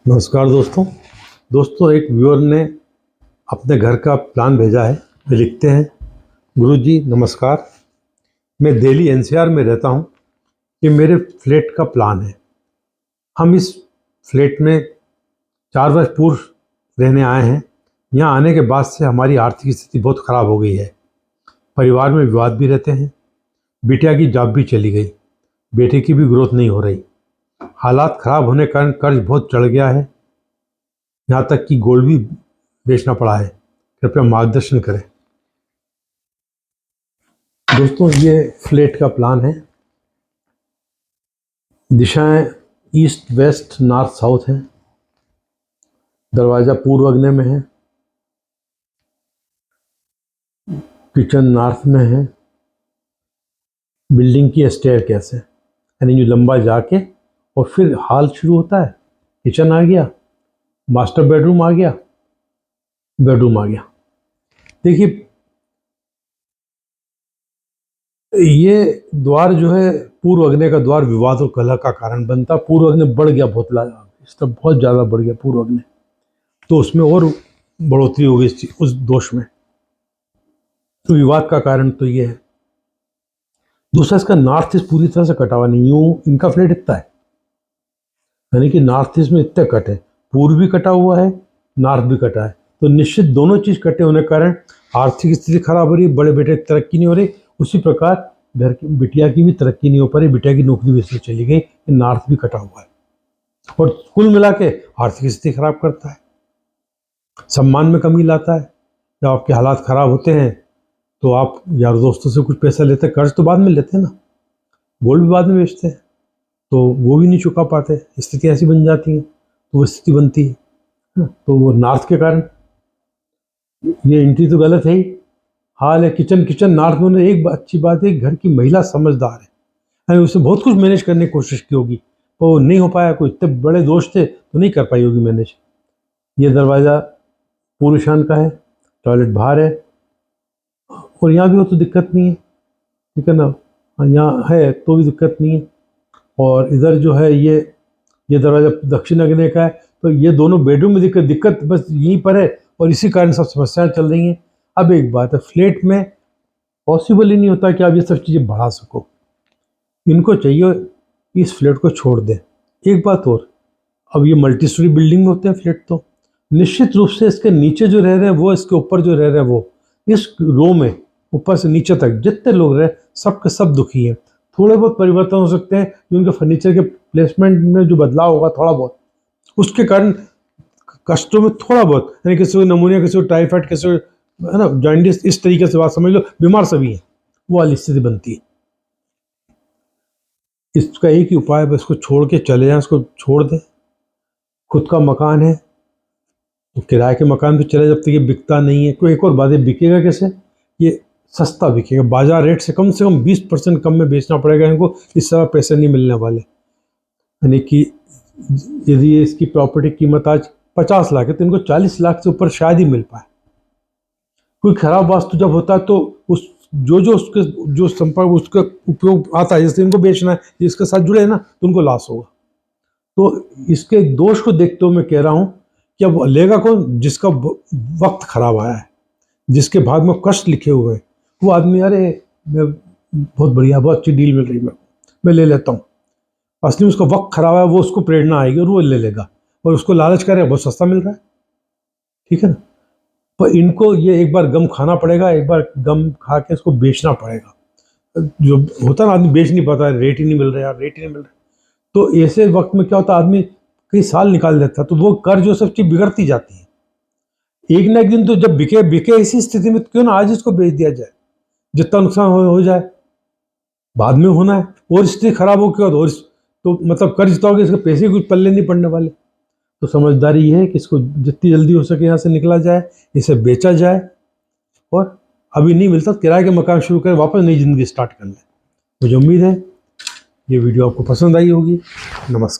नमस्कार दोस्तों एक व्यूअर ने अपने घर का प्लान भेजा है। वे लिखते हैं, गुरुजी नमस्कार, मैं दिल्ली एनसीआर में रहता हूँ। ये मेरे फ्लैट का प्लान है। हम इस फ्लैट में 4 वर्ष पूर्व रहने आए हैं। यहाँ आने के बाद से हमारी आर्थिक स्थिति बहुत ख़राब हो गई है। परिवार में विवाद भी रहते हैं। बिटिया की जॉब भी चली गई, बेटे की भी ग्रोथ नहीं हो रही। हालात ख़राब होने के कारण कर्ज बहुत चढ़ गया है, यहाँ तक कि गोल्ड भी बेचना पड़ा है। कृपया मार्गदर्शन करें। दोस्तों, ये फ्लैट का प्लान है। दिशाएं ईस्ट वेस्ट नॉर्थ साउथ हैं। दरवाज़ा पूर्व अग्नि में है। किचन नॉर्थ में है। बिल्डिंग की स्टेयरकेस है, यानी जो लंबा जाके और फिर हॉल शुरू होता है। किचन आ गया, मास्टर बेडरूम आ गया, बेडरूम आ गया। देखिए, ये द्वार जो है पूर्व अग्नि का द्वार विवाद और कलह का कारण बनता। पूर्व अग्नि बढ़ गया, इस तरह बहुत ज़्यादा बढ़ गया पूर्व अग्नि, तो उसमें और बढ़ोतरी हो गई उस दोष में। तो विवाद का कारण तो ये है। दूसरा, इसका नॉर्थ ईस्ट पूरी तरह से कटा हुआ नहीं। यूँ इनका फ्लैट इतना है, यानी कि नॉर्थ ईस्ट में इतने कट है। पूर्व भी कटा हुआ है, नॉर्थ भी कटा है, तो निश्चित दोनों चीज़ कटे होने के कारण आर्थिक स्थिति खराब हो रही है। बड़े बेटे की तरक्की नहीं हो रही, उसी प्रकार घर की बिटिया की भी तरक्की नहीं हो पा रही। बिटिया की नौकरी भी इसलिए चली गई, नॉर्थ भी कटा हुआ है और कुल मिला के आर्थिक स्थिति खराब करता है, सम्मान में कमी लाता है। जब आपके हालात खराब होते हैं तो आप यार दोस्तों से कुछ पैसा लेते हैं, कर्ज तो बाद में लेते हैं ना, गोल्ड भी बाद में बेचते हैं, तो वो भी नहीं चुका पाते। स्थिति ऐसी बन जाती है, तो वो स्थिति बनती है ना। तो वो नॉर्थ के कारण ये एंट्री तो गलत है ही। हाल है किचन नॉर्थ में। एक अच्छी बात है, घर की महिला समझदार है, यानी उसने बहुत कुछ मैनेज करने की कोशिश की होगी, तो नहीं हो पाया। कोई इतने बड़े दोष थे तो नहीं कर पाई होगी मैनेज। ये दरवाज़ा पूर्व ईशान का है, टॉयलेट बाहर है, और यहाँ भी हो तो दिक्कत नहीं है, ठीक है ना। यहाँ है तो भी दिक्कत नहीं है। और इधर जो है ये दरवाज़ा दक्षिण अग्नि का है, तो ये दोनों बेडरूम में दिक्कत बस यहीं पर है, और इसी कारण सब समस्याएं चल रही हैं। अब एक बात है, फ्लैट में पॉसिबल ही नहीं होता कि आप ये सब चीज़ें बढ़ा सको। इनको चाहिए इस फ्लैट को छोड़ दें। एक बात और, अब ये मल्टी स्टोरी बिल्डिंग में होते हैं फ्लैट, तो निश्चित रूप से इसके नीचे जो रह रहे हैं वो, इसके ऊपर जो रह रहे हैं वो, इस रो में ऊपर से नीचे तक जितने लोग रहे सबके सब दुखी हैं। थोड़े बहुत परिवर्तन हो सकते हैं, जो उनके फर्नीचर के प्लेसमेंट में जो बदलाव होगा थोड़ा बहुत, उसके कारण कष्टों में थोड़ा बहुत, यानी किसी को नमूनिया, किसी को टाइफाइड, किसी को है ना जॉन्डिस, इस तरीके से बात समझ लो, बीमार सभी है, वो वाली स्थिति बनती है। इसका एक ही उपाय है, इसको छोड़ के चले जाएं, इसको छोड़ दें। खुद का मकान है तो किराए के मकान पे चले, जब तक ये बिकता नहीं है। कोई एक और बात है, बिकेगा कैसे? ये सस्ता बिकेगा, बाजार रेट से कम 20% कम में बेचना पड़ेगा इनको, इस समय पैसे नहीं मिलने वाले। यानी कि यदि इसकी प्रॉपर्टी कीमत आज 50 लाख है तो इनको 40 लाख से ऊपर शायद ही मिल पाए। कोई खराब वास्तु जब होता है तो उस जो उसके जो संपर्क उसका उपयोग आता है, जैसे इनको बेचना है, जिसके साथ जुड़े हैं ना, तो उनको लॉस होगा। तो इसके दोष को देखते हुए मैं कह रहा हूँ कि अब लेगा कौन? जिसका वक्त खराब आया है, जिसके भाग में कष्ट लिखे हुए हैं, वो आदमी, अरे मैं बहुत बढ़िया, बहुत अच्छी डील मिल रही है, मैं ले लेता हूँ। असली में उसका वक्त खराब है, वो उसको प्रेरणा आएगी और वो ले लेगा, और उसको लालच करेगा, बहुत सस्ता मिल रहा है, ठीक है ना। पर इनको ये एक बार गम खाना पड़ेगा, एक बार गम खा के इसको बेचना पड़ेगा। जो होता है ना, आदमी बेच नहीं पाता, रेट ही नहीं मिल रहा यार, रेट ही नहीं मिल रहा। तो ऐसे वक्त में क्या होता है, आदमी कई साल निकाल देता है, तो वो कर्ज जो सब चीज़ बिगड़ती जाती है। एक ना एक दिन तो जब बिके इसी स्थिति में, क्यों ना आज इसको बेच दिया जाए, जितना नुकसान हो जाए, बाद में होना है। और स्थिति खराब हो क्यों, और तो मतलब कर्ज तो होगा, इसके पैसे कुछ पल्ले नहीं पड़ने वाले। तो समझदारी ये है कि इसको जितनी जल्दी हो सके यहाँ से निकला जाए, इसे बेचा जाए, और अभी नहीं मिलता किराए के मकान शुरू कर वापस नई जिंदगी स्टार्ट कर लें। मुझे उम्मीद है ये वीडियो आपको पसंद आई होगी। नमस्कार।